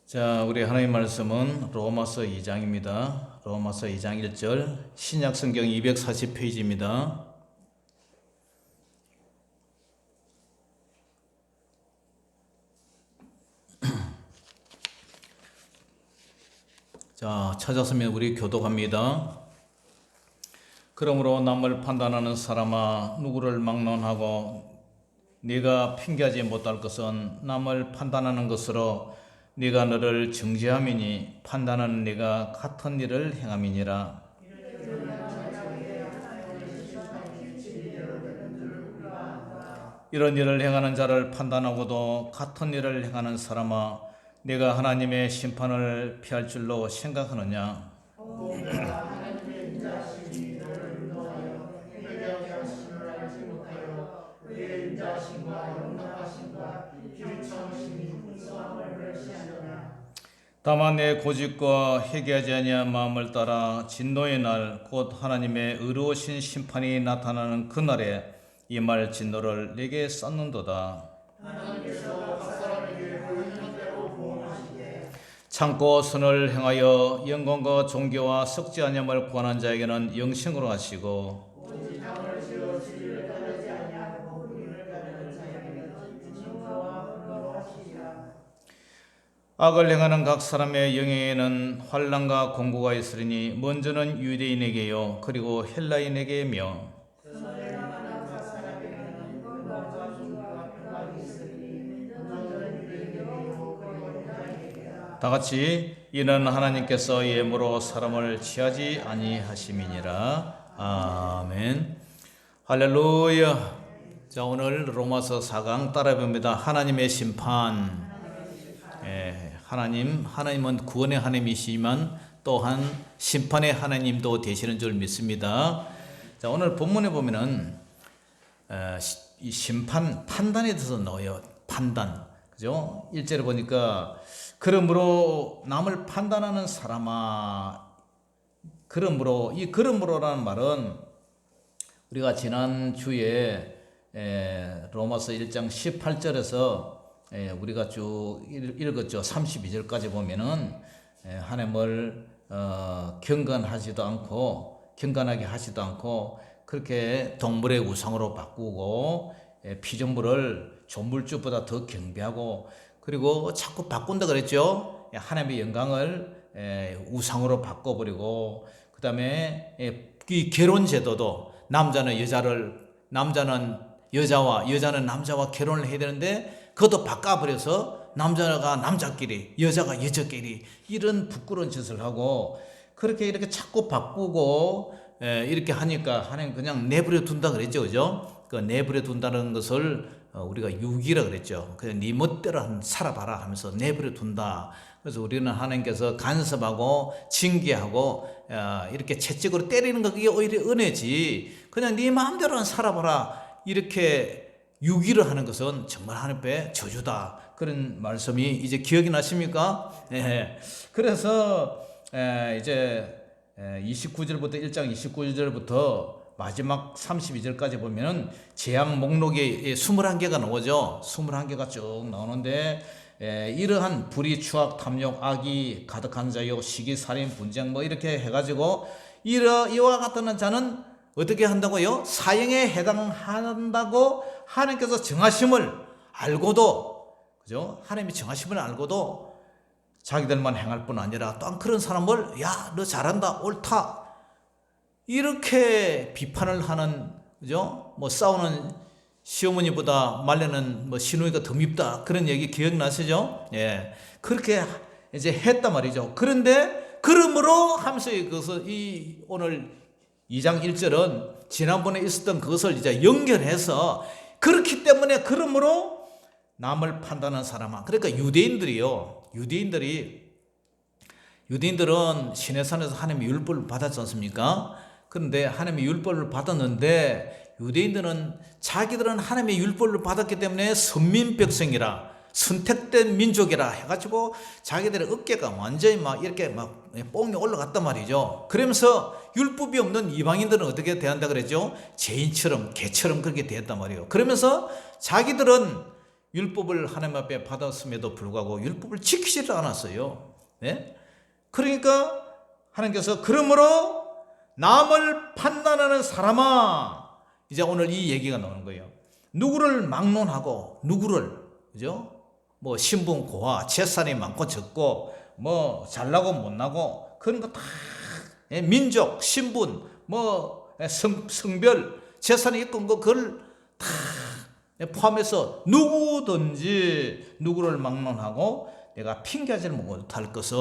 자, 우리 하나님 말씀은 로마서 2장입니다. 로마서 2장 1절, 신약 성경 240페이지입니다. 자, 찾았으면 우리 교독합니다. 그러므로 남을 판단하는 사람아, 누구를 막론하고 네가 핑계하지 못할 것은 남을 판단하는 것으로 네가 너를 정죄함이니 판단하는 네가 같은 일을 행함이니라. 이런 일을 행하는 자를 판단하고도 같은 일을 행하는 사람아, 네가 하나님의 심판을 피할 줄로 생각하느냐? 다만 내 고집과 회개하지 아니한 마음을 따라 진노의 날 곧 하나님의 의로우신 심판이 나타나는 그날에 이 말 진노를 내게 쌓는도다. 참고 선을 행하여 영광과 존귀와 썩지 아니함을 구하는 자에게는 영생으로 하시고, 악을 행하는 각 사람의 영에는 환난과 공고가 있으리니 먼저는 유대인에게요 그리고 헬라인에게며 다같이 이는 하나님께서 예물로 사람을 취하지 아니하심이니라. 아멘. 할렐루야. 자, 오늘 로마서 4강 따라해봅니다. 하나님의 심판. 하나님은 구원의 하나님이시지만 또한 심판의 하나님도 되시는 줄 믿습니다. 자, 오늘 본문에 보면은 이 심판, 판단에 대해서 넣어요. 판단. 그죠? 1절에 보니까 그러므로 남을 판단하는 사람아, 그러므로, 이 그러므로라는 말은 우리가 지난 주에 로마서 1장 18절에서 우리가 쭉 읽었죠. 32절까지 보면은 하나님을 경건하게 하지도 않고 그렇게 동물의 우상으로 바꾸고 피조물을 조물주보다 더 경배하고 그리고 자꾸 바꾼다 그랬죠. 하나님의 영광을 우상으로 바꿔버리고 그 다음에 이 결혼 제도도 남자는 여자와 여자는 남자와 결혼을 해야 되는데 그것도 바꿔버려서 남자가 남자끼리 여자가 여자끼리 이런 부끄러운 짓을 하고 그렇게 이렇게 자꾸 바꾸고 이렇게 하니까 하나님 그냥 내버려 둔다 그랬죠. 그죠? 그 내버려 둔다는 것을 우리가 유기라 그랬죠. 그냥 네 멋대로 살아봐라 하면서 내버려 둔다. 그래서 우리는 하나님께서 간섭하고 징계하고 이렇게 채찍으로 때리는 거 그게 오히려 은혜지. 그냥 네 마음대로 살아봐라 이렇게 유기를 하는 것은 정말 하나님의 저주다. 그런 말씀이 이제 기억이 나십니까? 그래서 이제 29절부터 1장 29절부터 마지막 32절까지 보면은 재앙 목록이 21개가 나오죠. 21개가 쭉 나오는데 이러한 불의, 추악, 탐욕, 악이 가득한 자요, 시기, 살인, 분쟁 뭐 이렇게 해가지고 이와 같은 자는 어떻게 한다고요? 사형에 해당한다고 하나님께서 정하심을 알고도, 그죠? 하나님이 정하심을 알고도 자기들만 행할 뿐 아니라 또한 그런 사람을 야, 너 잘한다, 옳다 이렇게 비판을 하는, 그죠? 뭐 싸우는 시어머니보다 말려는 뭐 시누이가 더 밉다 그런 얘기 기억나시죠? 예, 그렇게 이제 했단 말이죠. 그런데 그러므로 하면서 그것을 이 오늘 2장 1절은 지난번에 있었던 그것을 이제 연결해서 그렇기 때문에 그러므로 남을 판단하는 사람아, 그러니까 유대인들은 시내산에서 하나님의 율법을 받았지 않습니까? 그런데 하나님의 율법을 받았는데 유대인들은 자기들은 하나님의 율법을 받았기 때문에 선민 백성이라 선택된 민족이라 해가지고 자기들의 어깨가 완전히 막 이렇게 막 뽕이 올라갔단 말이죠. 그러면서 율법이 없는 이방인들은 어떻게 대한다 그랬죠? 죄인처럼 개처럼 그렇게 대했단 말이에요. 그러면서 자기들은 율법을 하나님 앞에 받았음에도 불구하고 율법을 지키지를 않았어요. 네? 그러니까 하나님께서 그러므로 남을 판단하는 사람아, 이제 오늘 이 얘기가 나오는 거예요. 누구를 막론하고 누구를, 그죠? 뭐 신분 고하, 재산이 많고 적고, 뭐 잘나고 못나고 그런 거 다 민족, 신분, 뭐 성별, 재산이 있고 그걸 다 포함해서 누구든지 누구를 막론하고 내가 핑계하지 못할 것은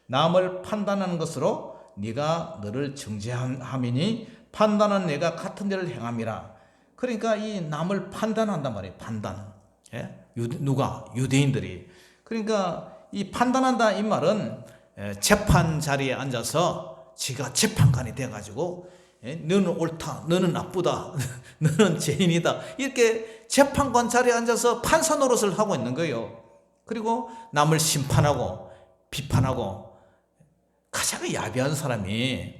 남을 판단하는 것으로 네가 너를 정죄함이니 판단은 내가 같은 일을 행함이라. 그러니까 이 남을 판단한단 말이에요. 판단. 누가? 유대인들이. 그러니까 이 판단한다 이 말은 재판 자리에 앉아서 지가 재판관이 돼가지고 너는 옳다, 너는 나쁘다, 너는 죄인이다, 이렇게 재판관 자리에 앉아서 판사 노릇을 하고 있는 거예요. 그리고 남을 심판하고 비판하고 가장 야비한 사람이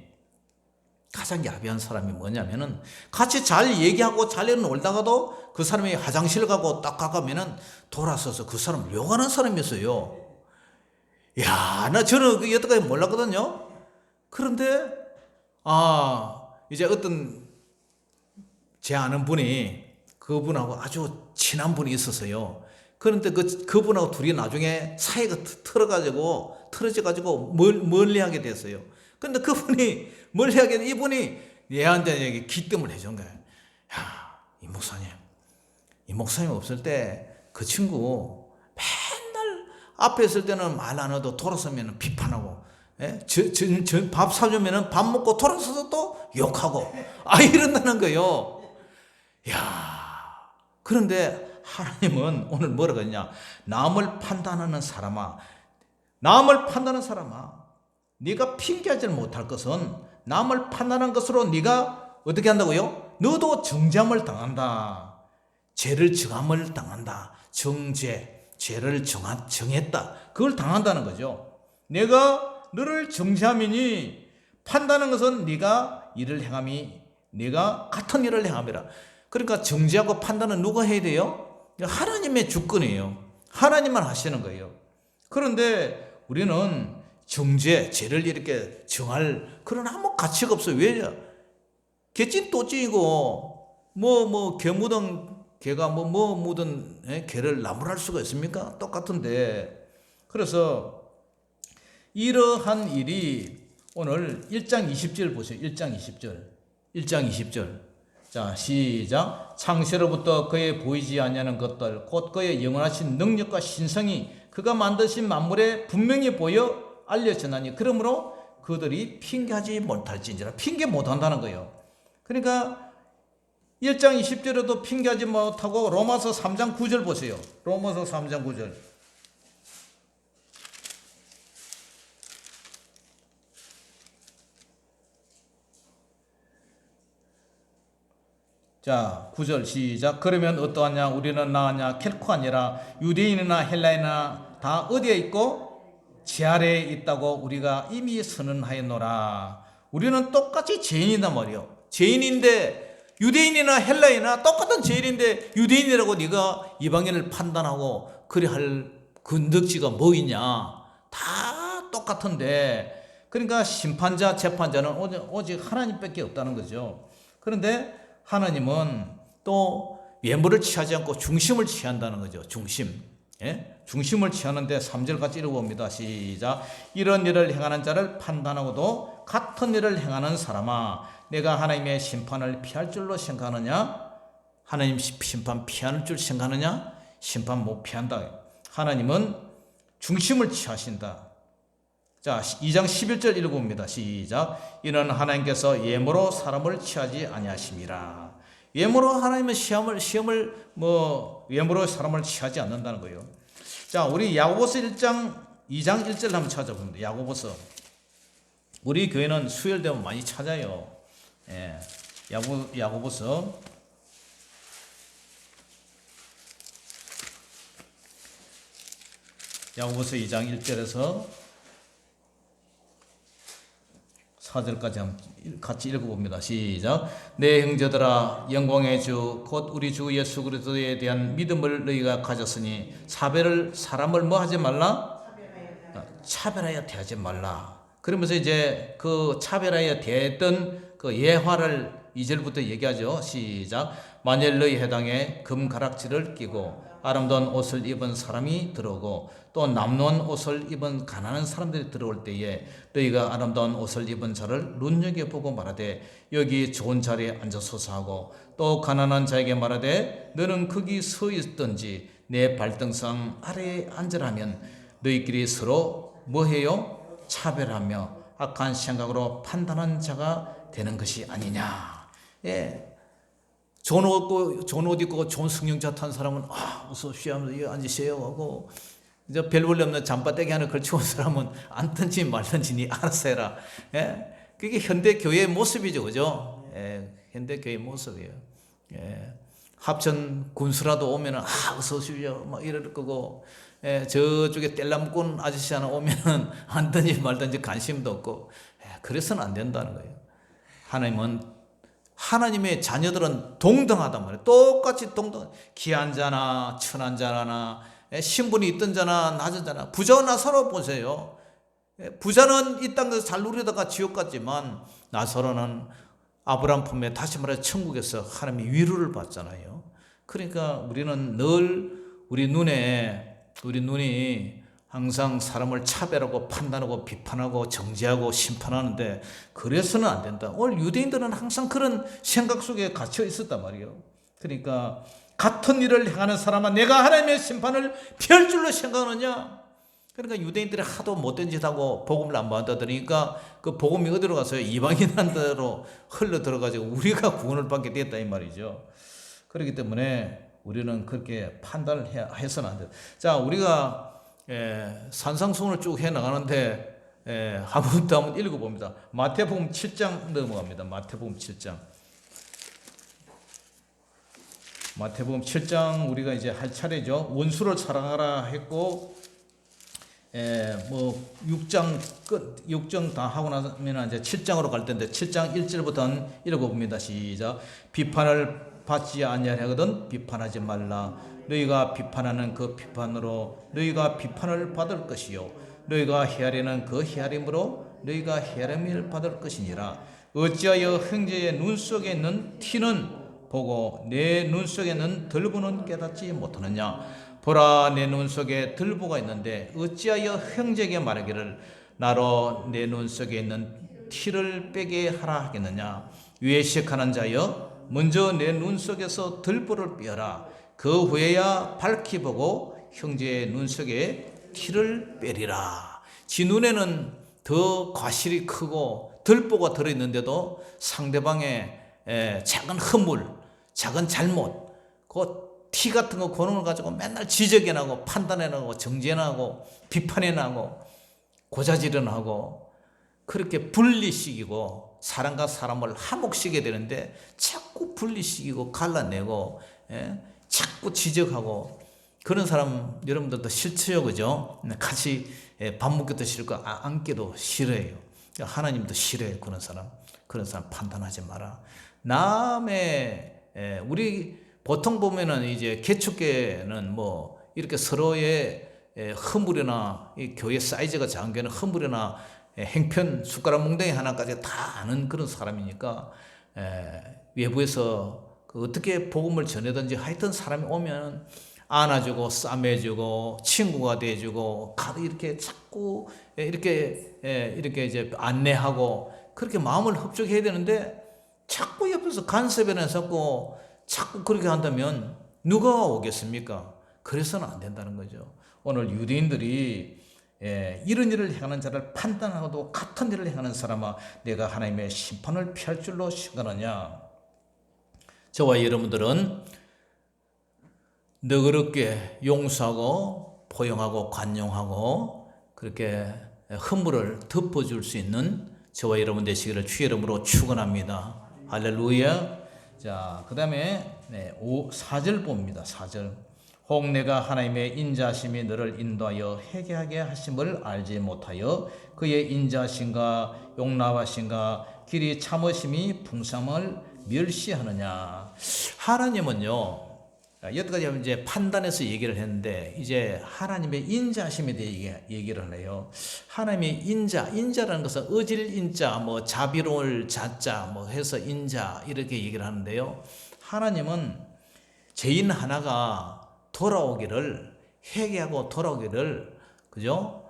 뭐냐면은 같이 잘 얘기하고 잘 놀다가도 그 사람이 화장실 가고 딱 가면은 돌아서서 그 사람을 욕하는 사람이었어요. 야, 나 저는 그 여태까지 몰랐거든요. 그런데 이제 어떤 제 아는 분이 그분하고 아주 친한 분이 있었어요. 그런데 그분하고 둘이 나중에 사이가 틀어져가지고 멀리하게 됐어요. 근데 그분이 멀리하게 된 이분이 얘한테 기뜸을 해준 거예요. 야, 이 목사님 없을 때 그 친구 맨날 앞에 있을 때는 말 안 해도 돌아서면 비판하고, 밥 사주면 밥 먹고 돌아서서 또 욕하고, 이런다는 거예요. 야, 그런데 하나님은 오늘 뭐라고 했냐? 남을 판단하는 사람아, 네가 핑계하지 못할 것은 남을 판단한 것으로 네가 어떻게 한다고요? 너도 정죄함을 당한다. 죄를 정함을 당한다. 죄를 정했다. 그걸 당한다는 거죠. 내가 너를 정죄함이니 판단하는 것은 네가 일을 행함이 네가 같은 일을 행함이라. 그러니까 정죄하고 판단은 누가 해야 돼요? 하나님의 주권이에요. 하나님만 하시는 거예요. 그런데 우리는 죄를 이렇게 정할 그런 아무 가치가 없어요. 왜냐? 개찐 또찐이고 개 묻은 개가 뭐 묻은 개를 나무랄 수가 있습니까? 똑같은데. 그래서 이러한 일이 오늘 1장 20절 보세요. 1장 20절. 자, 시작. 창세로부터 그의 보이지 아니하는 것들 곧 그의 영원하신 능력과 신성이 그가 만드신 만물에 분명히 보여 알려졌나니 그러므로 그들이 핑계하지 못할진지라. 핑계 못한다는 거예요. 그러니까 1장 20절에도 핑계하지 못하고 로마서 3장 9절 보세요. 로마서 3장 9절. 자, 9절 시작. 그러면 어떠하냐? 우리는 나으냐? 결코 아니라 유대인이나 헬라인이나 다 어디에 있고 지 아래에 있다고 우리가 이미 선언하였노라. 우리는 똑같이 죄인이단 말이요. 죄인인데 유대인이나 헬라인이나 똑같은 죄인인데 유대인이라고 네가 이방인을 판단하고 그래 할 근덕지가 뭐 있냐? 다 똑같은데. 그러니까 심판자, 재판자는 오직 하나님밖에 없다는 거죠. 그런데 하나님은 또 외모를 취하지 않고 중심을 취한다는 거죠. 중심을 취하는데 3절 같이 읽어봅니다. 시작. 이런 일을 행하는 자를 판단하고도 같은 일을 행하는 사람아, 내가 하나님의 심판을 피할 줄로 생각하느냐? 하나님 심판 피하는 줄 생각하느냐? 심판 못 피한다. 하나님은 중심을 취하신다. 자, 2장 11절 읽어봅니다. 시작. 이는 하나님께서 예모로 사람을 취하지 아니하심이라. 예모로 하나님은 예모로 사람을 취하지 않는다는 거예요. 자, 우리 야고보서 2장 1절 한번 찾아봅니다. 야고보서. 우리 교회는 수요일 되면 많이 찾아요. 야고보서 2장 1절에서 4절까지 한번 같이 읽어봅니다. 시작. 내 형제들아, 영광의 주 곧 우리 주 예수 그리스도에 대한 믿음을 너희가 가졌으니 사람을 뭐 하지 말라? 차별하여 대하지 말라. 그러면서 이제 그 차별하여 대했던 그 예화를 2절부터 얘기하죠. 시작. 만일 너희 해당에 금가락지를 끼고 아름다운 옷을 입은 사람이 들어오고 또 남노한 옷을 입은 가난한 사람들이 들어올 때에 너희가 아름다운 옷을 입은 자를 눈여겨보고 말하되 여기 좋은 자리에 앉아서서 하고 또 가난한 자에게 말하되 너는 거기 서 있든지 내 발등상 아래에 앉으라면 너희끼리 서로 뭐해요? 차별하며 악한 생각으로 판단한 자가 되는 것이 아니냐. 예. 좋은 옷 입고 좋은 승용차 탄 사람은 어서 오십시오 하면서 여기 앉으세요 하고 이제 별 볼일 없는 잠바떼기 하나 걸치고 온 사람은 앉든지 말든지 니 알아서 해라. 예? 그게 현대 교회의 모습이죠, 그죠? 예, 현대 교회의 모습이에요. 예. 합천 군수라도 오면은 어서 오십시오 막 이럴 거고, 예, 저쪽에 뗄나무꾼 아저씨 하나 오면은 앉든지 말든지 관심도 없고, 예, 그래서는 안 된다는 거예요. 하나님의 자녀들은 동등하단 말이에요. 똑같이 동등. 귀한 자나 천한 자나 신분이 있던 자나 낮은 자나 부자와 나사로 보세요. 부자는 이 땅에서 잘 누리다가 지옥 갔지만 나사로는 아브라함 품에 다시 말해 천국에서 하나님의 위로를 받잖아요. 그러니까 우리는 늘 우리 눈이 항상 사람을 차별하고 판단하고 비판하고 정죄하고 심판하는데 그래서는 안 된다. 오늘 유대인들은 항상 그런 생각 속에 갇혀 있었단 말이에요. 그러니까 같은 일을 행하는 사람은 내가 하나님의 심판을 피할 줄로 생각하느냐. 그러니까 유대인들이 하도 못된 짓 하고 복음을 안 받아들이니까 그 복음이 어디로 가서요? 이방인한테로 흘러 들어가지고 우리가 구원을 받게 됐다 이 말이죠. 그렇기 때문에 우리는 그렇게 판단을 해서는 안 돼요. 자, 우리가 산상수훈을 쭉 해나가는데 한번 읽어봅니다. 마태복음 7장 넘어갑니다. 마태복음 7장. 마태복음 7장 우리가 이제 할 차례죠. 원수를 사랑하라 했고, 6장 다 하고 나면 이제 7장으로 갈 텐데 7장 1절부터 읽어봅니다. 시작. 비판을 받지 아니하거든 비판하지 말라. 너희가 비판하는 그 비판으로 너희가 비판을 받을 것이요 너희가 헤아리는 그 헤아림으로 너희가 헤아림을 받을 것이니라. 어찌하여 형제의 눈 속에 있는 티는 보고 내 눈 속에 있는 들보는 깨닫지 못하느냐. 보라, 내 눈 속에 들보가 있는데 어찌하여 형제에게 말하기를 나로 내 눈 속에 있는 티를 빼게 하라 하겠느냐. 외식하는 자여 먼저 내 눈 속에서 들보를 빼어라. 그 후에야 밝히 보고 형제의 눈 속에 티를 빼리라. 지 눈에는 더 과실이 크고 들보가 들어있는데도 상대방의 작은 허물, 작은 잘못, 그 티 같은 거 그런 걸 가지고 맨날 지적해 나고 판단해 나고 정죄해 나고 비판해 나고 고자질은 하고 그렇게 분리시키고 사람과 사람을 화목시키게 되는데 자꾸 분리시키고 갈라내고 자꾸 지적하고 그런 사람 여러분들도 싫죠, 그죠? 같이 밥 먹기도 싫고 앉기도 싫어해요. 하나님도 싫어해요. 그런 사람 판단하지 마라. 남의 우리 보통 보면은 이제 개축교회는 뭐 이렇게 서로의 허물이나 이 교회 사이즈가 작은 교회는 허물이나 행편 숟가락 몽둥이 하나까지 다 아는 그런 사람이니까 외부에서 어떻게 복음을 전하든지 하여튼 사람이 오면 안아주고 싸매주고 친구가 돼주고 이렇게 자꾸 이렇게 이제 안내하고 그렇게 마음을 흡족해야 되는데 자꾸 옆에서 간섭이나 섞고 자꾸 그렇게 한다면 누가 오겠습니까? 그래서는 안 된다는 거죠. 오늘 유대인들이 이런 일을 행하는 자를 판단하고도 같은 일을 행하는 사람아 내가 하나님의 심판을 피할 줄로 생각하느냐. 저와 여러분들은 너그럽게 용서하고 포용하고 관용하고 그렇게 허물을 덮어줄 수 있는 저와 여러분 되시기를 주의 이름으로 축원합니다. 할렐루야. 자, 그 다음에 4절 봅니다. 4절. 혹 내가 하나님의 인자하심이 너를 인도하여 회개하게 하심을 알지 못하여 그의 인자하심과 용납하심과 길이 참으심이 풍성을 멸시하느냐. 하나님은요, 여기까지 이제 판단해서 얘기를 했는데, 이제 하나님의 인자하심에 대해 얘기를 해요. 하나님의 인자라는 것은 어질 인자, 뭐 자비로울 자자, 뭐 해서 인자 이렇게 얘기를 하는데요. 하나님은 죄인 하나가 돌아오기를, 회개하고 돌아오기를, 그죠?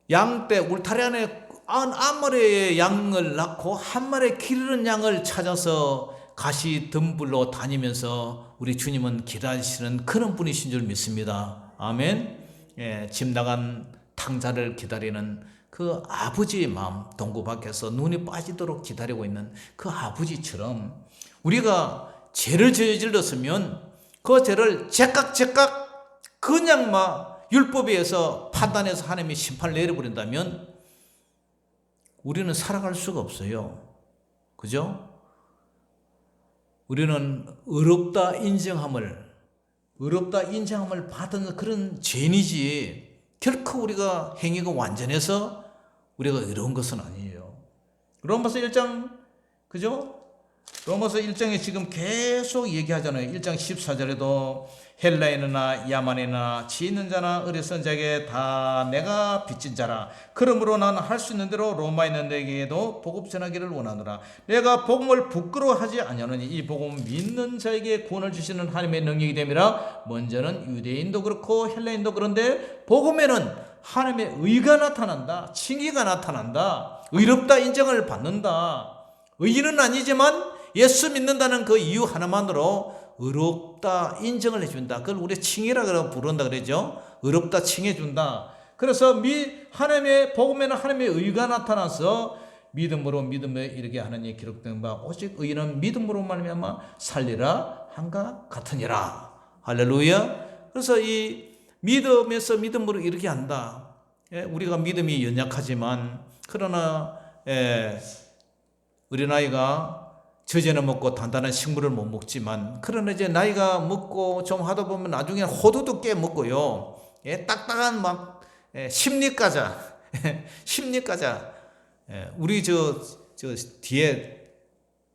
양떼 울타리 안에 한 마리의 양을 낳고 한 마리의 기르는 양을 찾아서 가시 덤불로 다니면서 우리 주님은 기다리시는 그런 분이신 줄 믿습니다. 아멘. 집 나간 탕자를 기다리는 그 아버지의 마음, 동구 밖에서 눈이 빠지도록 기다리고 있는 그 아버지처럼 우리가 죄를 저질렀으면 그 죄를 제깍 그냥 막 율법에 의해서 판단해서 하나님이 심판을 내려버린다면 우리는 살아갈 수가 없어요. 그죠? 우리는 의롭다 인정함을 받은 그런 죄인이지 결코 우리가 행위가 완전해서 우리가 의로운 것은 아니에요. 로마서 1장, 그죠? 로마서 1장에 지금 계속 얘기하잖아요. 1장 14절에도 헬라인이나 야만이나 지 있는 자나 어리석은 자에게 다 내가 빚진 자라. 그러므로 나는 할 수 있는 대로 로마에 있는 내게도 복음 전하기를 원하노라. 내가 복음을 부끄러워하지 아니하노니 이 복음 믿는 자에게 구원을 주시는 하나님의 능력이 됨이라. 먼저는 유대인도 그렇고 헬라인도 그런데 복음에는 하나님의 의가 나타난다. 칭의가 나타난다. 의롭다 인정을 받는다. 의인은 아니지만 예수 믿는다는 그 이유 하나만으로 의롭다 인정을 해준다. 그걸 우리 칭의라 부른다 그러죠. 의롭다 칭해준다. 그래서 하나님의 복음에는 하나님의 의가 나타나서 믿음으로 믿음에 이르게 하느니 기록된 바 오직 의인은 믿음으로 말미암아 살리라 한가 같으니라. 할렐루야. 그래서 이 믿음에서 믿음으로 이르게 한다. 우리가 믿음이 연약하지만 그러나 우리 나이가 저제는 먹고 단단한 식물을 못 먹지만 그러나 이제 나이가 먹고 좀 하다 보면 나중에 호두도 깨 먹고요. 딱딱한 막 심리과자 우리 저 뒤에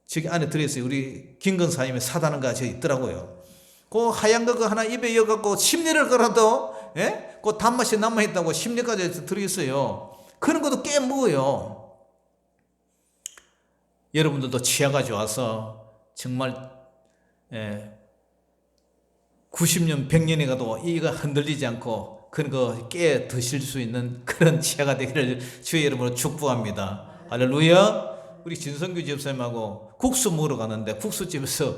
저기 안에 들어있어요. 우리 김건사님의 사다는가 저 있더라고요. 그 하얀 거 하나 입에 이어갖고 심리를 걸어도 그 단맛이 남아있다고 심리과자에 들어있어요. 그런 것도 깨 먹어요. 여러분들도 치아가지고 와서 정말 90년, 100년이 가도 이가 흔들리지 않고 그런 거 깨 드실 수 있는 그런 치아가 되기를 주의 이름으로 축복합니다. 할렐루야. 우리 진성규 집사님하고 국수 먹으러 갔는데 국수집에서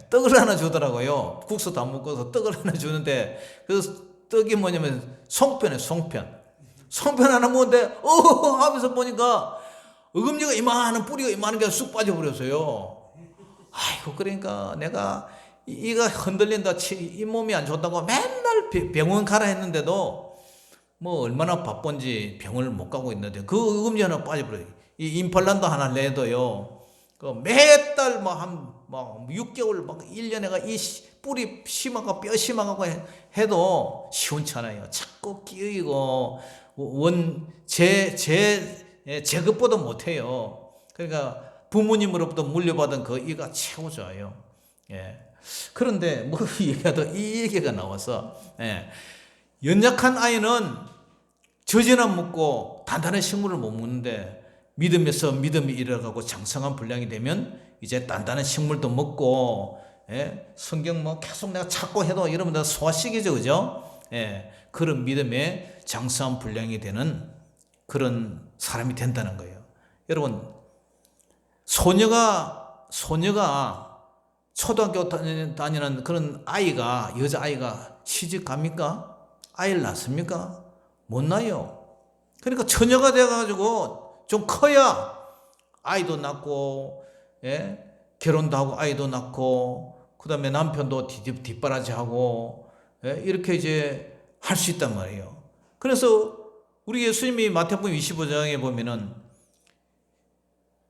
떡을 하나 주더라고요. 국수도 안 먹고서 떡을 하나 주는데 그 떡이 뭐냐면 송편이에요. 송편 하나 먹는데 하면서 보니까 어금니가 이만한 뿌리가 이만한 게 쑥 빠져버렸어요. 아이고, 그러니까 내가 이가 흔들린다, 이 몸이 안 좋다고 맨날 병원 가라 했는데도 뭐 얼마나 바쁜지 병원을 못 가고 있는데 그 어금니 하나 빠져버려요. 이 임플란트 하나 내도요. 그 매달 막 6개월 막 1년에가 이 뿌리 심어가 뼈 심어가고 해도 시원찮아요. 자꾸 끼이고 제급보다 못해요. 그러니까 부모님으로부터 물려받은 그 이가 최고 좋아요. 그런데 뭐 얘기하다 이 얘기가 나와서 연약한 아이는 젖이나 먹고 단단한 식물을 못 먹는데 믿음에서 믿음이 일어가고 장성한 분량이 되면 이제 단단한 식물도 먹고 성경 뭐 계속 내가 찾고 해도 여러분 다 소화시키죠, 그죠? 그런 믿음에 장성한 분량이 되는 그런 사람이 된다는 거예요. 여러분, 소녀가 초등학교 다니는 그런 아이가, 여자아이가 시집 갑니까? 아이를 낳습니까? 못 낳아요. 그러니까 처녀가 돼가지고 좀 커야 아이도 낳고, 결혼도 하고 아이도 낳고, 그 다음에 남편도 뒷바라지하고, 이렇게 이제 할 수 있단 말이에요. 그래서 우리 예수님이 마태복음 25장에 보면은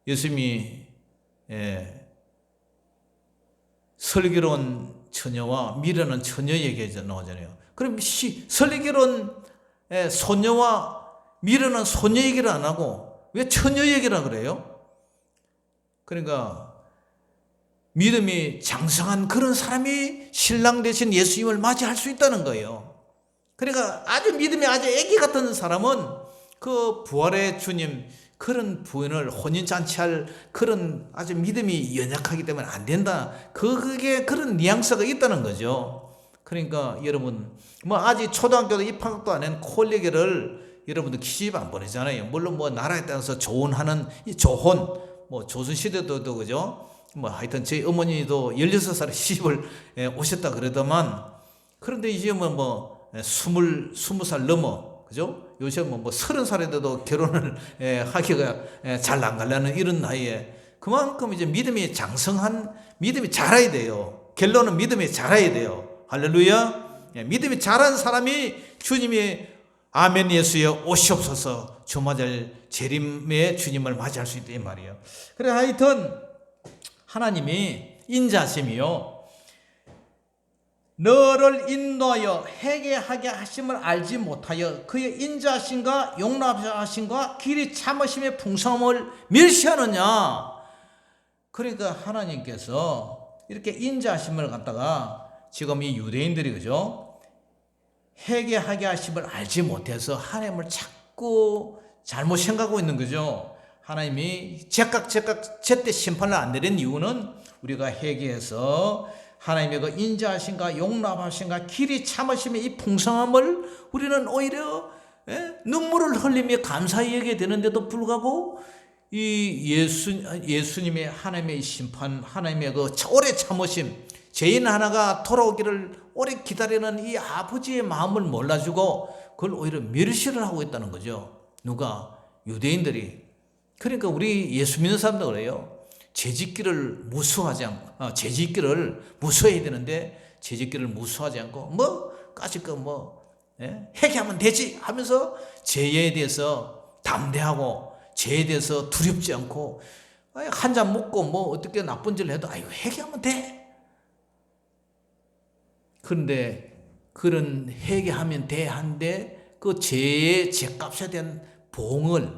예수님이 슬기로운 처녀와 미련한 처녀 얘기가 나오잖아요. 그럼 슬기로운 소녀와 미련한 소녀 얘기를 안 하고 왜 처녀 얘기라 그래요? 그러니까 믿음이 장성한 그런 사람이 신랑 대신 예수님을 맞이할 수 있다는 거예요. 그러니까 아주 믿음이 아주 애기 같은 사람은 그 부활의 주님 그런 부인을 혼인잔치할 그런 아주 믿음이 연약하기 때문에 안 된다. 그게 그런 뉘앙스가 있다는 거죠. 그러니까 여러분 뭐 아직 초등학교도 입학도 안 한 콜레기를 여러분들 시집 안 보내잖아요. 물론 뭐 나라에 따라서 조혼하는 이 조혼 뭐 조선시대도 그죠. 뭐 하여튼 저희 어머니도 16살에 시집을 오셨다 그러더만 그런데 이제 뭐 20살 넘어 그죠? 요새 뭐 30살인데도 결혼을 하기가 잘 안 가려는 이런 나이에 그만큼 이제 믿음이 장성한 믿음이 자라야 돼요. 결론은 믿음이 자라야 돼요. 할렐루야. 믿음이 자란 사람이 주님이 아멘 예수여 오시옵소서 주맞을 재림의 주님을 맞이할 수 있다 이 말이에요. 그래 하여튼 하나님이 인자하심이요 너를 인도하여 회개하게 하심을 알지 못하여 그의 인자하심과 용납하심과 길이 참으심의 풍성함을 멸시하느냐. 그러니까 하나님께서 이렇게 인자하심을 갖다가 지금 이 유대인들이 그죠 회개하게 하심을 알지 못해서 하나님을 자꾸 잘못 생각하고 있는 거죠. 하나님이 제각 제때 심판을 안 내린 이유는 우리가 회개해서 하나님의 그 인자하심과 용납하심과 길이 참으심의 이 풍성함을 우리는 오히려 눈물을 흘리며 감사히 여기게 되는데도 불구하고 이 예수님의 하나님의 심판, 하나님의 그 오래 참으심, 죄인 하나가 돌아오기를 오래 기다리는 이 아버지의 마음을 몰라주고 그걸 오히려 멸시를 하고 있다는 거죠. 누가? 유대인들이. 그러니까 우리 예수 믿는 사람도 그래요. 죄짓기를 무수하지 않고, 죄짓기를 무수해야 되는데, 죄짓기를 무수하지 않고, 까짓거 회개하면 되지 하면서 죄에 대해서 담대하고, 죄에 대해서 두렵지 않고, 한 잔 먹고 어떻게 나쁜 짓을 해도, 회개하면 돼. 그런데, 그런 회개하면 돼 한데, 그 죄의 죄값에 대한 보응을,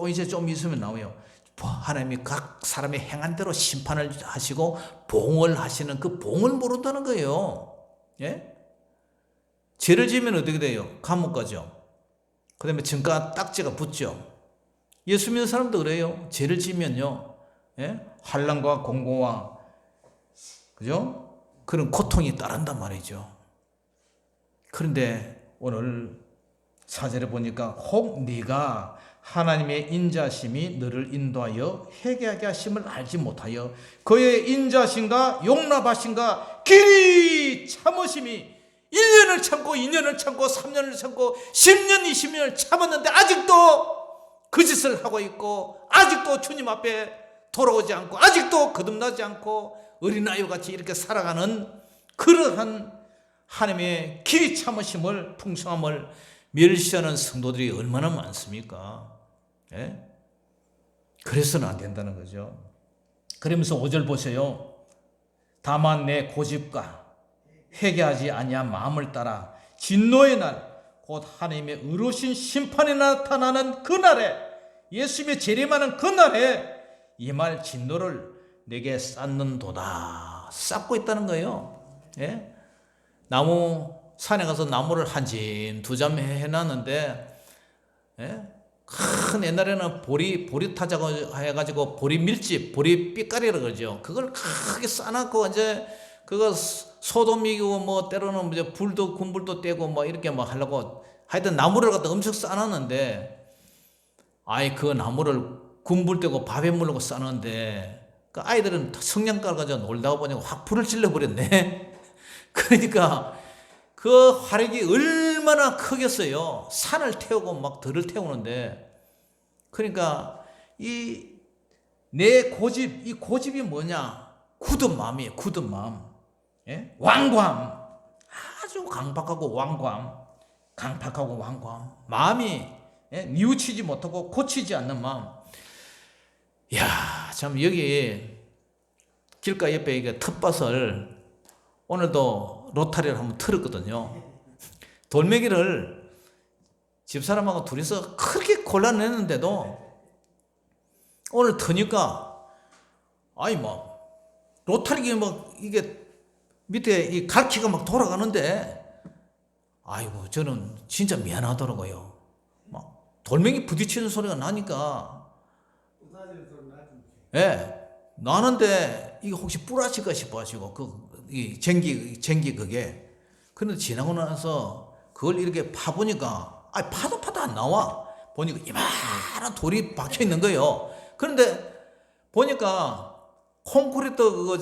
이제 좀 있으면 나와요. 하나님이 각 사람의 행한 대로 심판을 하시고 보응을 하시는 그 보응을 모른다는 거예요. 예? 죄를 지으면 어떻게 돼요? 감옥 가죠. 그 다음에 증가 딱지가 붙죠. 예수 믿는 사람도 그래요. 죄를 지으면요. 환난과 공고와 그죠? 그런 고통이 따른단 말이죠. 그런데 오늘 4절에 보니까 혹 네가 하나님의 인자심이 너를 인도하여 회개하게 하심을 알지 못하여 그의 인자심과 용납하심과 길이 참으심이 1년을 참고 2년을 참고 3년을 참고 10년 20년을 참았는데 아직도 그 짓을 하고 있고 아직도 주님 앞에 돌아오지 않고 아직도 거듭나지 않고 어린아이와 같이 이렇게 살아가는 그러한 하나님의 길이 참으심을 풍성함을 멸시하는 성도들이 얼마나 많습니까? 예? 그래서는 안 된다는 거죠. 그러면서 5절 보세요. 다만 내 고집과 회개하지 아니한 마음을 따라 진노의 날 곧 하나님의 의로우신 심판이 나타나는 그날에 예수님의 재림하는 그날에 이 말 진노를 내게 쌓는도다. 쌓고 있다는 거예요. 예? 산에 가서 나무를 한 짐 두 잠 해놨는데 큰 옛날에는 보리 타자고 해가지고 보리 밀집, 보리 삐까리라 그러죠. 그걸 크게 쌓아놓고 이제 그거 소도 미고 때로는 이제 군불도 떼고 이렇게 하려고 하여튼 나무를 갖다 엄청 쌓아놨는데 그 나무를 군불 떼고 밥에 물고 쌓았는데 그 아이들은 성냥가를 가지고 놀다가 보니까 확 불을 질러버렸네. 그러니까 그 화력이 얼마나 크겠어요. 산을 태우고 들을 태우는데 그러니까 내 고집, 이 고집이 뭐냐? 굳은 마음이에요. 굳은 마음. 완고함. 아주 강박하고 완고함. 마음이 뉘우치지 못하고 고치지 않는 마음. 참 여기 길가 옆에 이게 텃밭을 오늘도 로타리를 한번 틀었거든요. 돌멩이를 집사람하고 둘이서 크게 골라내는데도 오늘 터니까 아이 뭐 로타리 막 이게 밑에 이 갈퀴가 막 돌아가는데 아이고 저는 진짜 미안하더라고요. 막 돌멩이 부딪히는 소리가 나니까 예 나는데 이게 혹시 부러질까 싶어 가지고 이 쟁기 그게 그런데 지나고 나서 그걸 이렇게 파보니까 파도 안 나와. 보니까 이만한 돌이 박혀 있는 거예요. 그런데 보니까 콘크리트 그거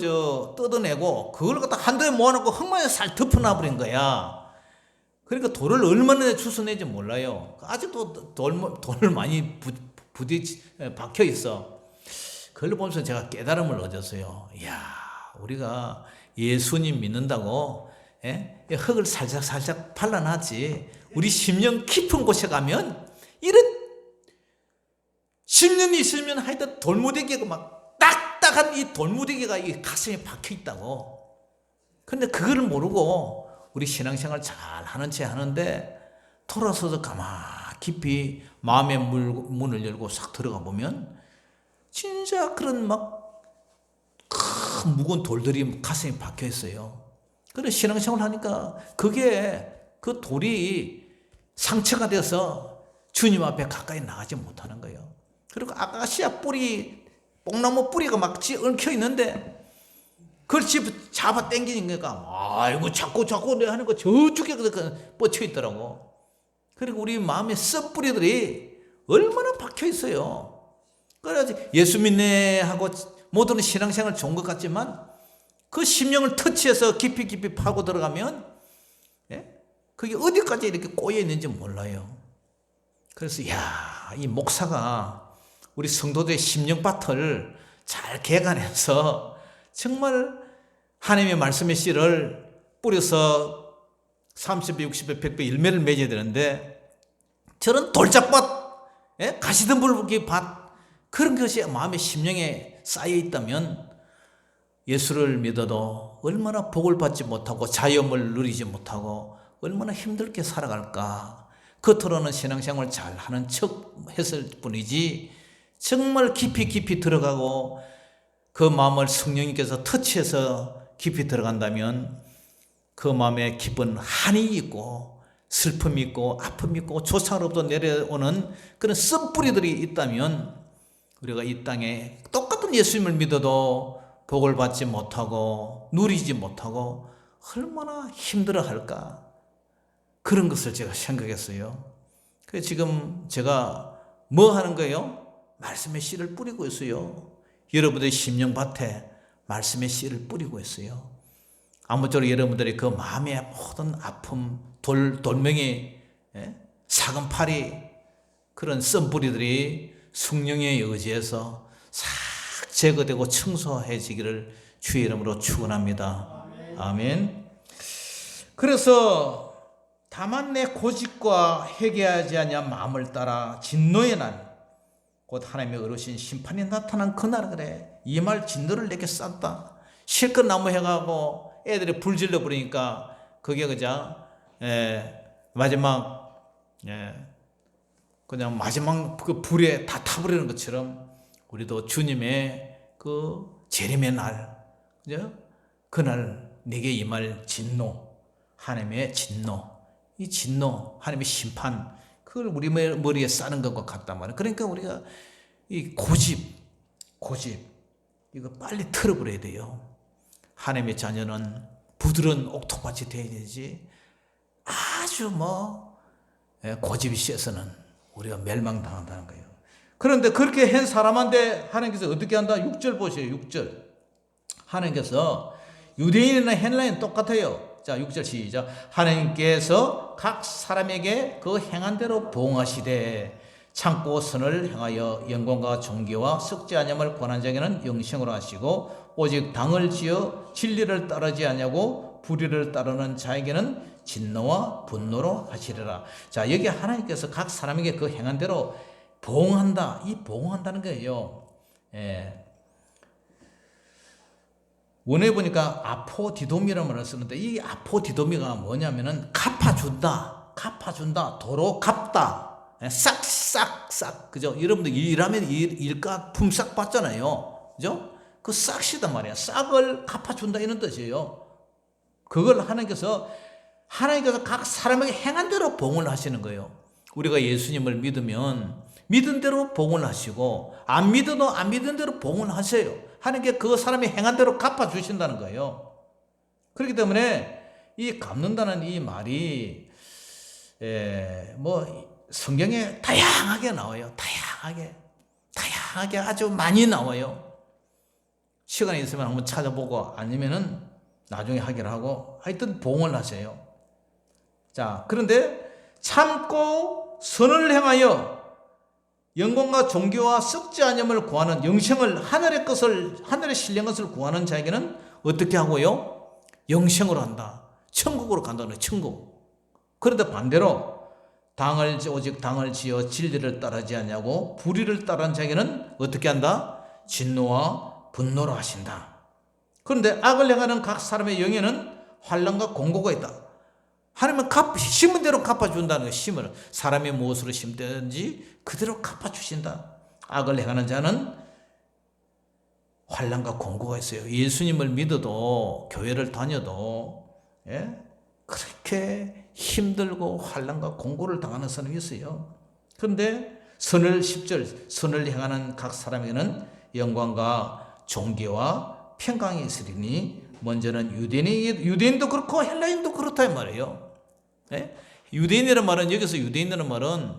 뜯어내고 그걸 갖다 한도에 모아놓고 흙만에 살 덮어놔버린 거야. 그러니까 돌을 얼마나 주워내지 몰라요. 아직도 돌 많이 박혀 있어. 그걸 보면서 제가 깨달음을 얻었어요. 이야, 우리가 예수님 믿는다고 흙을 살짝 발라놨지. 우리 심령 깊은 곳에 가면 이런 10년이 있으면 하여튼 돌무더기가 막 딱딱한 이 돌무더기가 이 가슴에 박혀 있다고. 근데 그걸 모르고 우리 신앙생활 잘 하는 채 하는데 돌아서서 가만 깊이 마음의 문을 열고 싹 들어가 보면 진짜 그런 막 큰 무거운 돌들이 가슴에 박혀 있어요. 그래 신앙생활 하니까 그게 그 돌이 상처가 돼서 주님 앞에 가까이 나가지 못하는 거예요. 그리고 아카시아 뿌리, 뽕나무 뿌리가 막 얽혀 있는데 그걸 잡아 당기는 거니까 아이고 자꾸 내 하는 거 저쪽에 뻗쳐 있더라고. 그리고 우리 마음의 썩뿌리들이 얼마나 박혀 있어요. 그래야지 예수 믿네 하고 모든 신앙생활 좋은 것 같지만 그 심령을 터치해서 깊이 파고 들어가면 그게 어디까지 이렇게 꼬여 있는지 몰라요. 그래서 이 목사가 우리 성도들의 심령밭을 잘 개간해서 정말 하나님의 말씀의 씨를 뿌려서 30배, 60배, 100배 열매를 맺어야 되는데 저런 돌짝밭, 가시덤불 밭 그런 것이 마음의 심령에 쌓여 있다면 예수를 믿어도 얼마나 복을 받지 못하고 자유함을 누리지 못하고 얼마나 힘들게 살아갈까. 겉으로는 신앙생활 잘하는 척 했을 뿐이지 정말 깊이 들어가고 그 마음을 성령님께서 터치해서 깊이 들어간다면 그 마음에 깊은 한이 있고 슬픔이 있고 아픔이 있고 조상으로부터 내려오는 그런 쓴뿌리들이 있다면 우리가 이 땅에 똑같은 예수님을 믿어도 복을 받지 못하고 누리지 못하고 얼마나 힘들어할까. 그런 것을 제가 생각했어요. 그래서 지금 제가 뭐 하는 거예요? 말씀의 씨를 뿌리고 있어요. 여러분들의 심령밭에 말씀의 씨를 뿌리고 있어요. 아무쪼록 여러분들의 그 마음의 모든 아픔, 돌멩이, 사금파리 그런 썬뿌리들이 성령의 의지에서 싹 제거되고 청소해지기를 주의 이름으로 축원합니다. 아멘. 그래서 다만 내 고집과 회개하지 아니한 마음을 따라 진노의 날 곧 하나님의 어르신 심판이 나타난 그날 그래 이 말 진노를 내게 쌌다. 실컷 나무 해가고 애들이 불 질러 버리니까 그게 그냥 마지막 그냥 마지막 그 불에 다 타버리는 것처럼 우리도 주님의 그 재림의 날, 그죠? 그날 내게 임할 진노, 하나님의 진노, 이 진노, 하나님의 심판, 그걸 우리 머리에 싸는 것과 같단 말이에요. 그러니까 우리가 이 고집, 이거 빨리 틀어버려야 돼요. 하나님의 자녀는 부드러운 옥토밭이 되어야 되지, 아주 고집이 세서는 우리가 멸망당한다는 거예요. 그런데 그렇게 한 사람한테 하나님께서 어떻게 한다? 6절 보세요. 6절. 하나님께서 유대인이나 헬라인 똑같아요. 자, 6절 시작. 하나님께서 각 사람에게 그 행한 대로 보응하시되 참고 선을 행하여 영광과 존귀와 썩지 아니함을 권한 자에게는 영생으로 하시고 오직 당을 지어 진리를 따르지 아니하고 불의를 따르는 자에게는 진노와 분노로 하시리라. 자, 여기 하나님께서 각 사람에게 그 행한 대로 보응한다. 이 보응한다는 거예요. 원어에 보니까 아포디도미라는 말을 쓰는데 이 아포디도미가 뭐냐면은 갚아준다, 도로 갚다, 싹, 그죠? 여러분들 일하면 일값 품삯 받잖아요, 그죠? 그 싹시단 말이야. 싹을 갚아준다 이런 뜻이에요. 그걸 하나님께서 각 사람에게 행한 대로 봉을 하시는 거예요. 우리가 예수님을 믿으면 믿은 대로 봉을 하시고 안 믿어도 안 믿은 대로 봉을 하세요. 하나님께 그 사람이 행한 대로 갚아주신다는 거예요. 그렇기 때문에 이 갚는다는 이 말이 뭐 성경에 다양하게 나와요. 다양하게 아주 많이 나와요. 시간이 있으면 한번 찾아보고 아니면은 나중에 하기로 하고 하여튼 봉을 하세요. 자, 그런데 참고 선을 행하여 영광과 존귀와 썩지 아니함을 구하는 영생을 하늘의 신령 것을 구하는 자에게는 어떻게 하고요? 영생으로 한다. 천국으로 간다는 거예요. 천국. 그런데 반대로 오직 당을 지어 진리를 따르지 않냐고 불의를 따르는 자에게는 어떻게 한다? 진노와 분노로 하신다. 그런데 악을 행하는 각 사람의 영에는 환난과 공고가 있다. 하나님은 심은 대로 갚아준다는 거예요. 심을 사람이 무엇으로 심든지 그대로 갚아주신다. 악을 행하는 자는 환난과 공고가 있어요. 예수님을 믿어도 교회를 다녀도 그렇게 힘들고 환난과 공고를 당하는 사람이 있어요. 그런데 10절 선을 행하는 각 사람에게는 영광과 존귀와 평강이 있으리니 먼저는 유대인도 그렇고 헬라인도 그렇다 이 말이에요. 유대인이라는 말은 여기서 유대인이라는 말은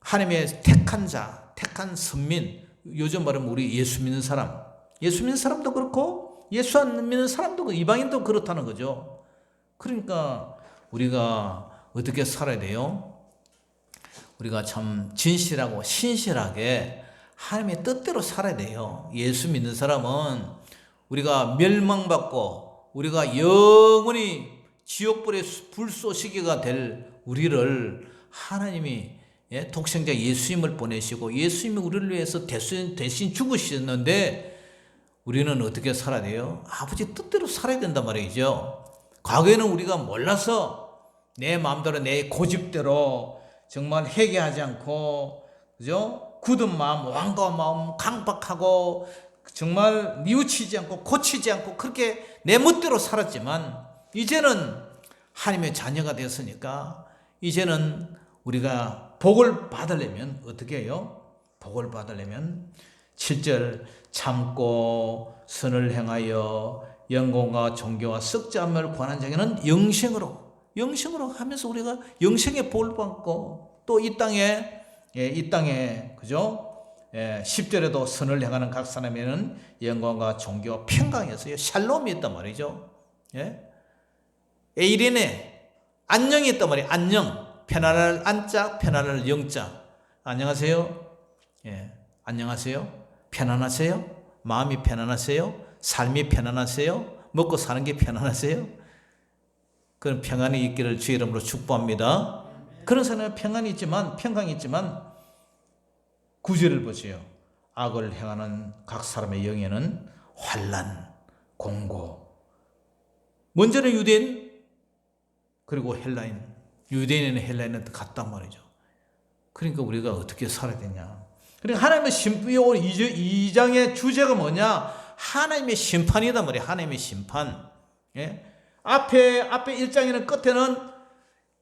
하나님의 택한 자, 택한 선민, 요즘 말하면 우리 예수 믿는 사람도 그렇고 예수 안 믿는 사람도 이방인도 그렇다는 거죠. 그러니까 우리가 어떻게 살아야 돼요? 우리가 참 진실하고 신실하게 하나님의 뜻대로 살아야 돼요. 예수 믿는 사람은 우리가 멸망받고 우리가 영원히 지옥불의 불쏘시개가 될 우리를 하나님이 독생자 예수님을 보내시고 예수님이 우리를 위해서 대신 죽으셨는데 우리는 어떻게 살아야 돼요? 아버지 뜻대로 살아야 된단 말이죠. 과거에는 우리가 몰라서 내 마음대로 내 고집대로 정말 회개하지 않고 그죠? 굳은 마음, 완고한 마음, 강박하고 정말 뉘우치지 않고 고치지 않고 그렇게 내 멋대로 살았지만 이제는 하나님의 자녀가 되었으니까 이제는 우리가 복을 받으려면 어떻게 해요? 복을 받으려면 7절 참고 선을 행하여 영광과 존귀와 썩지 않음을 구하는 자에게는 영생으로 하면서 우리가 영생의 복을 받고 또 이 땅에 그죠? 10절에도 선을 행하는 각 사람에는 영광과 존귀와 평강이 있어요. 샬롬이 있단 말이죠. 에이레네 안녕이 있단 말이에요. 안녕. 편안할 안자, 편안할 영자. 안녕하세요. 안녕하세요. 편안하세요? 마음이 편안하세요? 삶이 편안하세요? 먹고 사는 게 편안하세요? 그런 평안이 있기를 주의 이름으로 축복합니다. 그런 사람은 평안이 있지만 평강이 있지만 9절을 보세요. 악을 행하는 각 사람의 영에는 환난, 공고. 먼저는 유대인 그리고 헬라인. 유대인은 헬라인은 같단 말이죠. 그러니까 우리가 어떻게 살아야 되냐. 그러니까 하나님의 2장의 주제가 뭐냐? 하나님의 심판이단 말이에요. 하나님의 심판. 앞에 1장에는 끝에는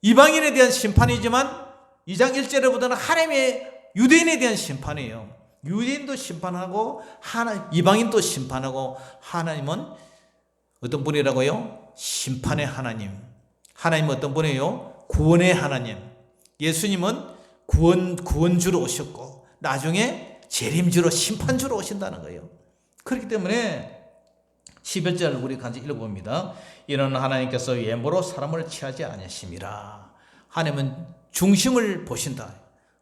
이방인에 대한 심판이지만 2장 1절에보다는 하나님의 유대인에 대한 심판이에요. 유대인도 심판하고 이방인도 심판하고 하나님은 어떤 분이라고요? 심판의 하나님. 하나님은 어떤 분이에요? 구원의 하나님. 예수님은 구원주로 오셨고 나중에 재림주로 심판주로 오신다는 거예요. 그렇기 때문에 11절 우리 같이 읽어봅니다. 이는 하나님께서 외모로 사람을 취하지 아니하심이라. 하나님은 중심을 보신다.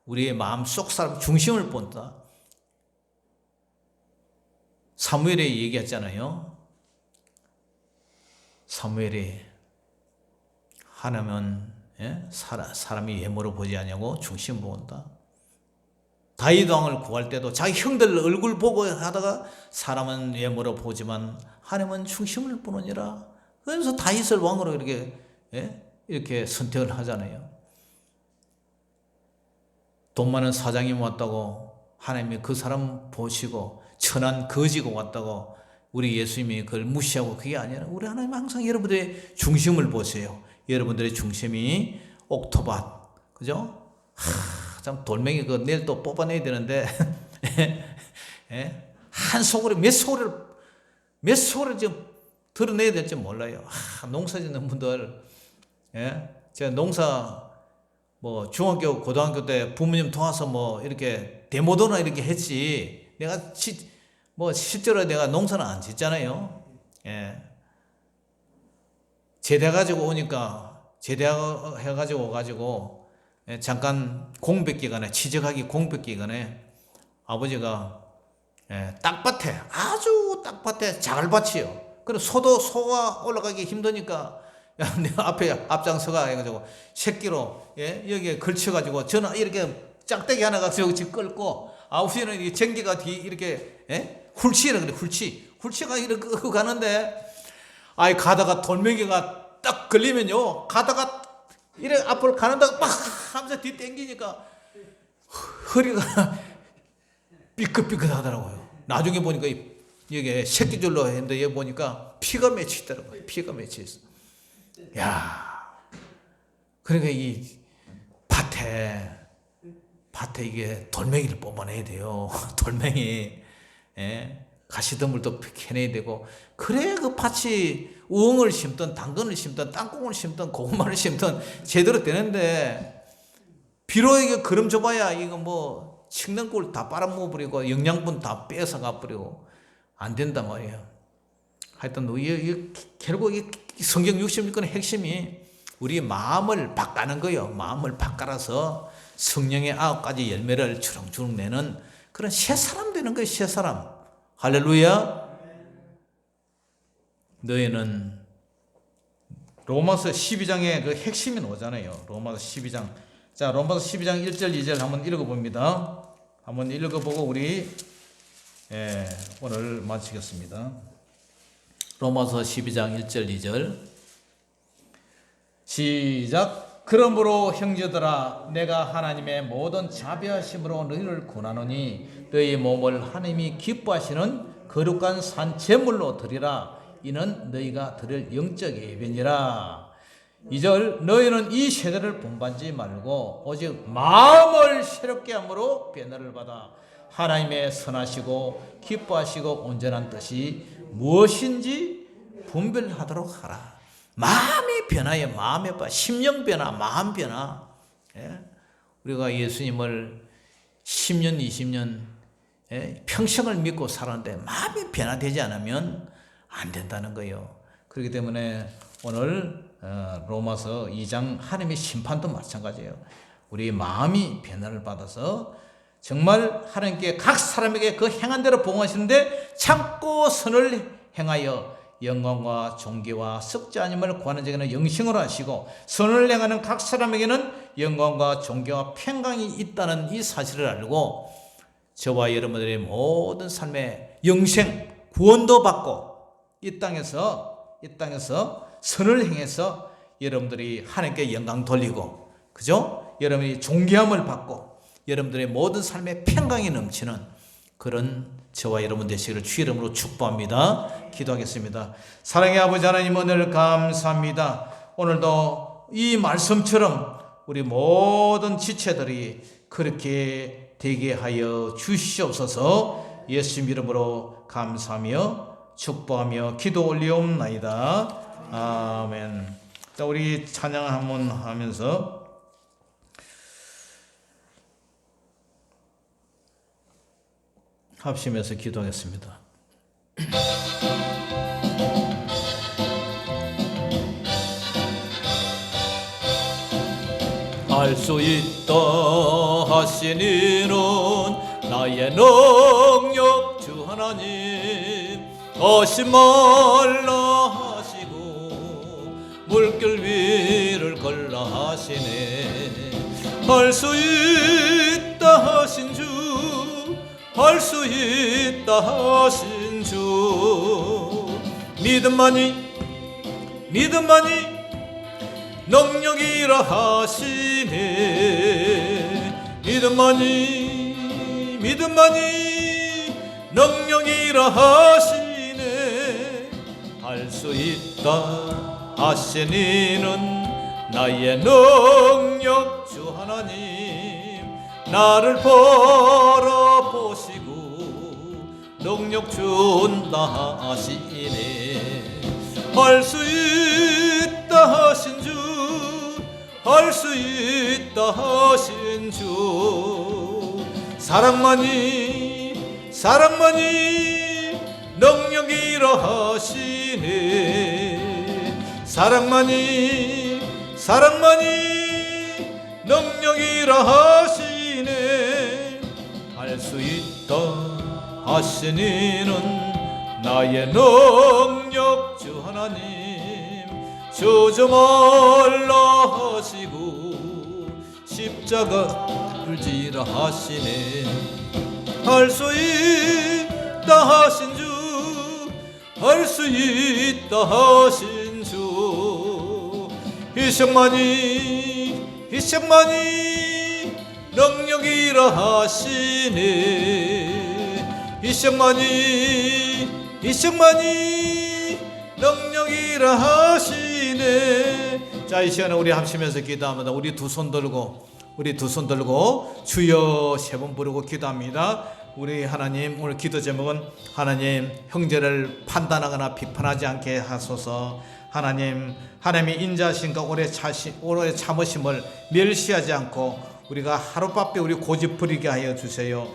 우리의 마음속 사람 중심을 본다. 사무엘에 얘기했잖아요. 사무엘이 하나님은 사람이 외모로 보지 않냐고 중심 본다. 다윗 왕을 구할 때도 자기 형들 얼굴 보고 하다가 사람은 외모로 보지만 하나님은 중심을 보느니라. 그래서 다윗을 왕으로 이렇게 선택을 하잖아요. 돈 많은 사장이 왔다고 하나님이 그 사람 보시고 천한 거지가 왔다고 우리 예수님이 그걸 무시하고 그게 아니라 우리 하나님 항상 여러분들의 중심을 보세요. 여러분들의 중심이 옥토밭, 그죠? 참 돌멩이 그 내일 또 뽑아내야 되는데 한 소그릇 몇 소그릇 지금 드러내야 될지 몰라요. 농사 짓는 분들, 제가 농사 뭐 중학교 고등학교 때 부모님 도와서 뭐 이렇게 데모도나 이렇게 했지 내가 뭐 실제로 내가 농사는 안 짓잖아요. 제대해가지고 오니까 제대해가지고 오가지고 잠깐 공백기간에 취직하기 공백기간에 아버지가 땅밭에 아주 땅밭에 자갈밭이요. 그래 소가 올라가기 힘드니까 내가 앞장서가 해가지고 새끼로 여기에 걸쳐가지고 저는 이렇게 짝대기 하나 가지고 끌고 아우시는 이 전기가 뒤 이렇게 훌치라 그래 훌치가 이렇게 끄고 가는데 가다가 돌멩이가 딱 걸리면요 가다가 이래 앞으로 가는데 막 하면서 뒤 땡기니까 허리가 삐끗삐끗 하더라고요. 나중에 보니까 여기 새끼줄로 했는데 여기 보니까 피가 맺혀 있더라고요. 피가 맺혀 있어. 야, 그러니까 이 밭에 이게 돌멩이를 뽑아내야 돼요. 돌멩이, 가시덤불도 캐내야 되고, 그래 그 밭이 우엉을 심든 당근을 심든 땅콩을 심든 고구마를 심든 제대로 되는데 비록 이게 그름 줘봐야 이거 뭐 식능꿀 다 빨아먹어버리고 영양분 다 뺏어가 버리고 안 된단 말이에요. 하여튼 결국 이 성경 66권의 핵심이 우리 마음을 바꾸는 거예요. 마음을 바꿔서 성령의 9가지 열매를 주렁주렁 내는 그런 새 사람 되는 거예요. 새 사람. 할렐루야. 너희는 로마서 12장의 그 핵심이 나오잖아요. 로마서 12장. 자, 로마서 12장 1절 2절 한번 읽어봅니다. 한번 읽어보고 우리 오늘 마치겠습니다. 로마서 12장 1절 2절 시작. 그러므로 형제들아 내가 하나님의 모든 자비하심으로 너희를 권하노니 너희 몸을 하나님이 기뻐하시는 거룩한 산 제물로 드리라. 이는 너희가 드릴 영적 예배니라. 2절 너희는 이 세대를 본받지 말고 오직 마음을 새롭게 함으로 변화를 받아 하나님의 선하시고 기뻐하시고 온전한 뜻이 무엇인지 분별하도록 하라. 마음의 변화에 마음의 변화, 심령 변화, 마음 변화. 우리가 예수님을 10년, 20년 평생을 믿고 살았는데 마음이 변화되지 않으면 안 된다는 거예요. 그렇기 때문에 오늘 로마서 2장 하나님의 심판도 마찬가지예요. 우리 마음이 변화를 받아서 정말 하나님께 각 사람에게 그 행한 대로 봉하시는데 참고 선을 행하여 영광과 존귀와 썩지 아님을 구하는 자에게는 영생으로 하시고 선을 행하는 각 사람에게는 영광과 존귀와 평강이 있다는 이 사실을 알고 저와 여러분들의 모든 삶의 영생 구원도 받고 이 땅에서 선을 행해서 여러분들이 하나님께 영광 돌리고 그죠? 여러분이 존귀함을 받고 여러분들의 모든 삶의 평강이 넘치는 그런 저와 여러분 되시기를 주의 이름으로 축복합니다. 기도하겠습니다. 사랑의 아버지 하나님 오늘 감사합니다. 오늘도 이 말씀처럼 우리 모든 지체들이 그렇게 되게 하여 주시옵소서. 예수님 이름으로 감사하며 축복하며 기도 올리옵나이다. 아멘. 자, 우리 찬양 한번 하면서 합심해서 기도하겠습니다. 알 수 있다 하시니는 나의 능력 주 하나님 다시 말라 하시고 물길 위를 걸라 하시네. 알 수 있다 하신 주 할 수 있다 하신 주. 믿음만이 능력이라 하시네. 믿음만이 능력이라 하시네. 할 수 있다 하시니는 나의 능력 주 하나님 나를 바라보시고 능력 준다 하시네. 할 수 있다 하신 주, 할 수 있다 하신 주. 사랑만이 능력이라 하시네. 사랑만이 능력이라 하시네. 할 수 있다 하시니는 나의 능력 주 하나님 주저 말라 하시고 십자가를 지라 하시네. 할 수 있다 하신 주, 할 수 있다 하신 주. 희생만이 능력이라 하시네. 희생만이 능력이라 하시네. 자, 이 시간에 우리 합심해서 기도합니다. 우리 두 손 들고 주여 세 번 부르고 기도합니다. 우리 하나님, 오늘 기도 제목은 하나님 형제를 판단하거나 비판하지 않게 하소서. 하나님의 인자심과 오래 참으심을 멸시하지 않고 우리가 하룻밤에 우리 고집 부리게 하여 주세요.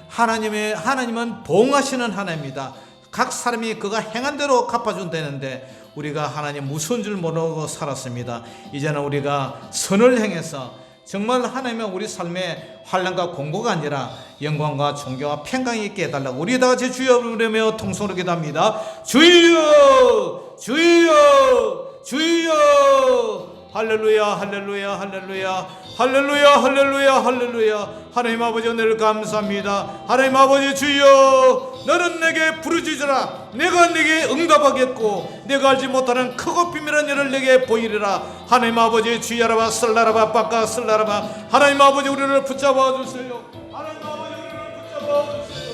하나님은 보응하시는 하나님입니다. 각 사람이 그가 행한 대로 갚아준다는데 우리가 하나님 무서운 줄 모르고 살았습니다. 이제는 우리가 선을 행해서 정말 하나님의 우리 삶의 환난과 공고가 아니라 영광과 존경과 평강이 있게 해달라고 우리 다 같이 주여 부르며 통성으로 기도합니다. 주여 주여 주여. 할렐루야 할렐루야 할렐루야 할렐루야 할렐루야 할렐루야. 하나님 아버지 은혜를 감사합니다. 하나님 아버지 주여, 너는 내게 부르짖으라. 내가 내게 응답하겠고 내가 알지 못하는 크고 비밀한 일을 내게 보이리라. 하나님 아버지 주야라바 슬라라바 빠까 슬라라바. 하나님 아버지 우리를 붙잡아 주세요. 하나님 아버지 우리를 붙잡아 주세요.